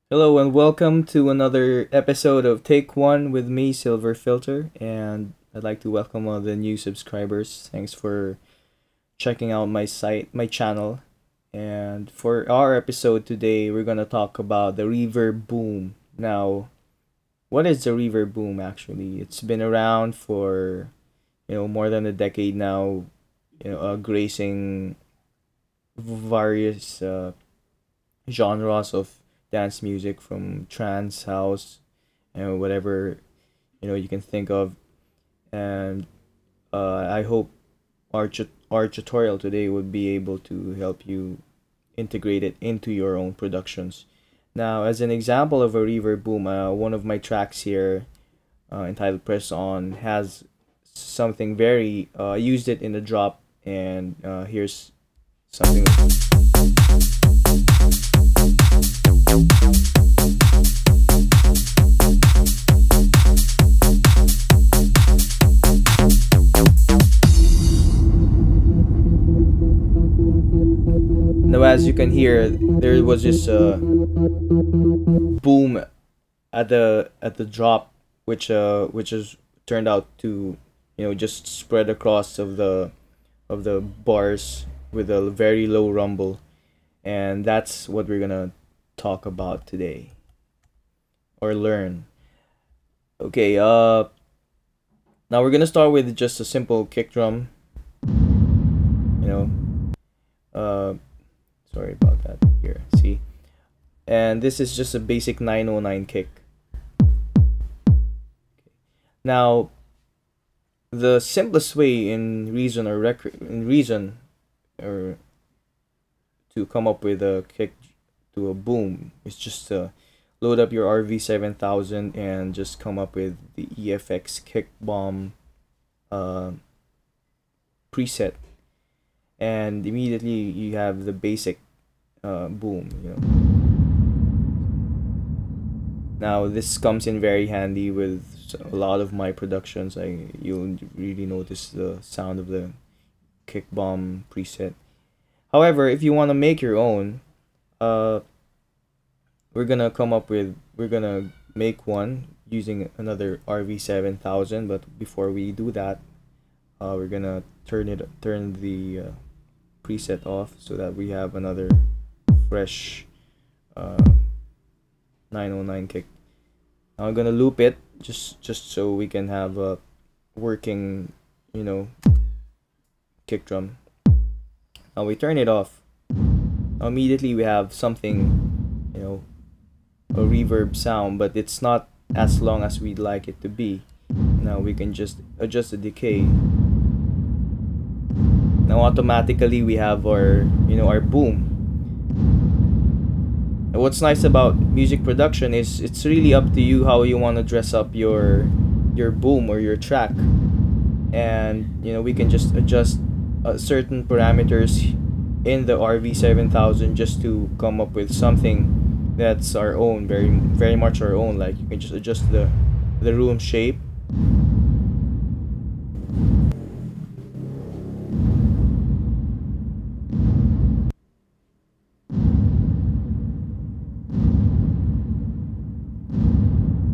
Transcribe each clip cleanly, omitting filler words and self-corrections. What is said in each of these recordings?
Hello and welcome to another episode of Take One with me, Silverfilter, and I'd like to welcome all the new subscribers. Thanks for checking out my site, my channel. And for our episode today, we're gonna talk about the Reverb Boom. Now, what is the Reverb Boom actually? It's been around for more than a decade now, gracing various genres of dance music from trance, house, whatever you can think of. And I hope our tutorial today would be able to help you integrate it into your own productions. Now, as an example of a reverb boom, one of my tracks here, entitled "Press On," has something very used it in the drop, and here's something. Now, as you can hear, there was this boom at the drop, which is turned out to just spread across of the bars with a very low rumble, and that's what we're gonna talk about today or learn. Okay, now we're gonna start with just a simple kick drum. You know, sorry about that. Here, see, and this is just a basic 909 kick. Now, the simplest way in Reason or to come up with a kick to a boom is just to load up your RV7000 and just come up with the EFX kick bomb preset, and immediately you have the basic boom. Now this comes in very handy with a lot of my productions. You'll really notice the sound of the kick bomb preset. However, if you want to make your own, we're gonna make one using another RV7000. But before we do that, we're gonna turn the preset off so that we have another fresh 909 kick. Now I'm gonna loop it just so we can have a working kick drum. Now we turn it off. Now immediately we have something, a reverb sound, but it's not as long as we'd like it to be. Now we can just adjust the decay. Now automatically we have our boom. And what's nice about music production is it's really up to you how you want to dress up your boom or your track, and we can just adjust certain parameters in the RV7000 just to come up with something that's our own, very much our own. Like you can just adjust the room shape.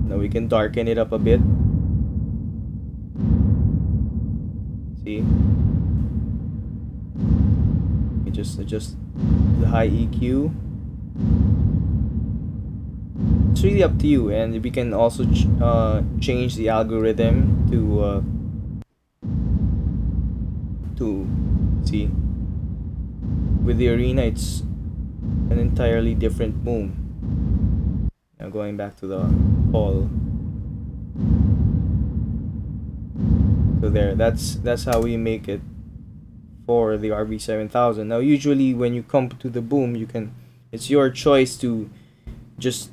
Now we can darken it up a bit. See? We just adjust the high EQ. It's really up to you, and we can also change the algorithm to see. With the arena, it's an entirely different boom. Now going back to the hall. So there, that's how we make it for the RV7000. Now usually when you come to the boom, it's your choice to just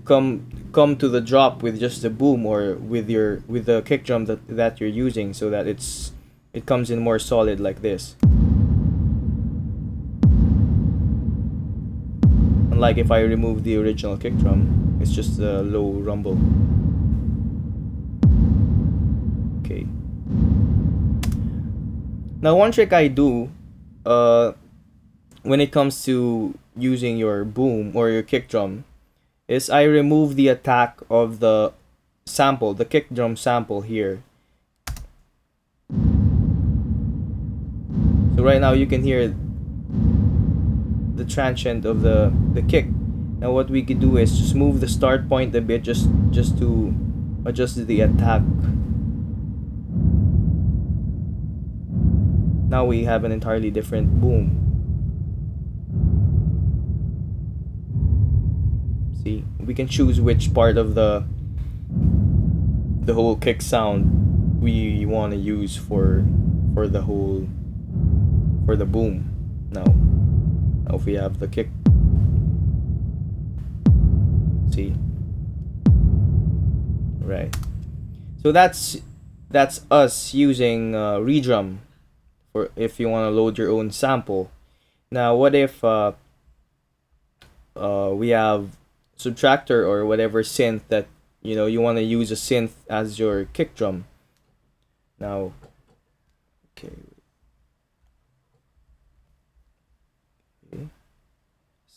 come to the drop with just the boom, or with the kick drum that you're using, so that it comes in more solid like this. Unlike if I remove the original kick drum, it's just a low rumble. Okay. Now one trick I do when it comes to using your boom or your kick drum is I remove the attack of the sample, the kick drum sample here. So right now you can hear the transient of the kick. Now what we could do is just move the start point a bit, just to adjust the attack. Now we have an entirely different boom. See, we can choose which part of the whole kick sound we want to use for the boom. Now if we have the kick, see, right? So that's us using redrum for if you want to load your own sample. Now what if we have subtractor or whatever synth that you want to use a synth as your kick drum. Now, okay.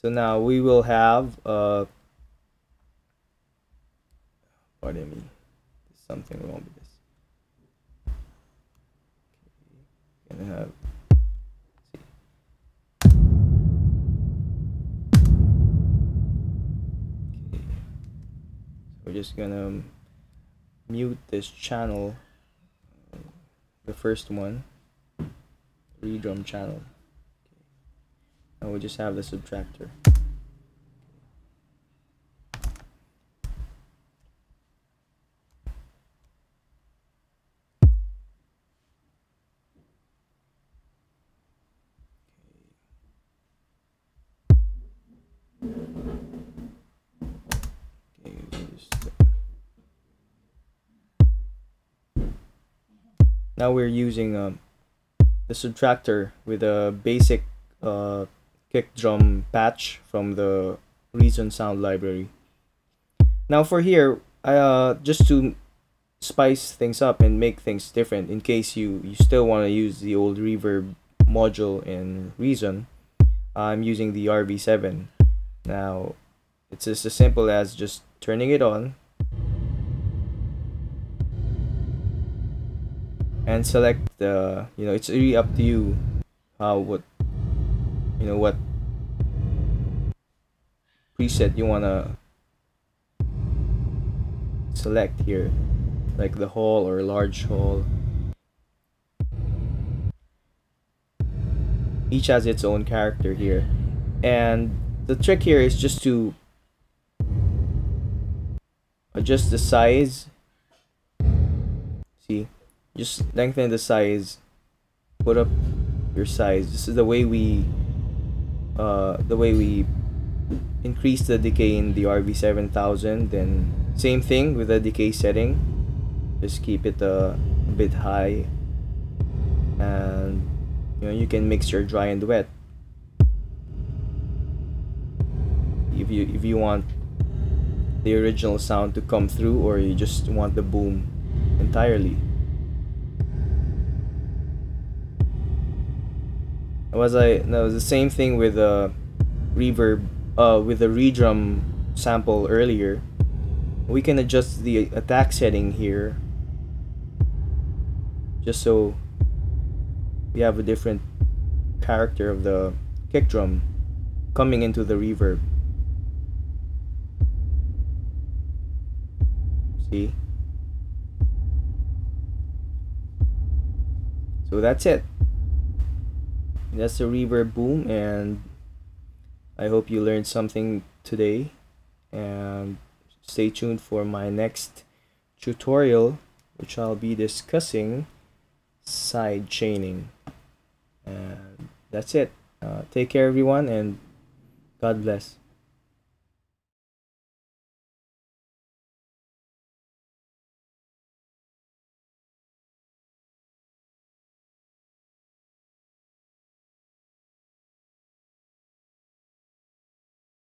So now we will have pardon me, there's something wrong with this. Okay. Gonna have, we're just gonna mute this channel, the first one, redrum channel. Okay. And we just have the subtractor. Now we're using the subtractor with a basic kick drum patch from the Reason sound library. Now for here, just to spice things up and make things different, in case you still want to use the old reverb module in Reason, I'm using the RV7. Now it's just as simple as just turning it on and select the, it's really up to you what preset you wanna select here, like the hall or large hall. Each has its own character here, and the trick here is just to adjust the size. See, just lengthen the size, put up your size. This is the way we increase the decay in the RV7000. Then same thing with the decay setting, just keep it a bit high, and you can mix your dry and wet if you want the original sound to come through, or you just want the boom entirely. It was the same thing with the reverb, with the redrum sample earlier. We can adjust the attack setting here, just so we have a different character of the kick drum coming into the reverb. See? So that's it. That's the Reverb Boom, and I hope you learned something today, and stay tuned for my next tutorial, which I'll be discussing side chaining. And that's it. Take care everyone, and God bless.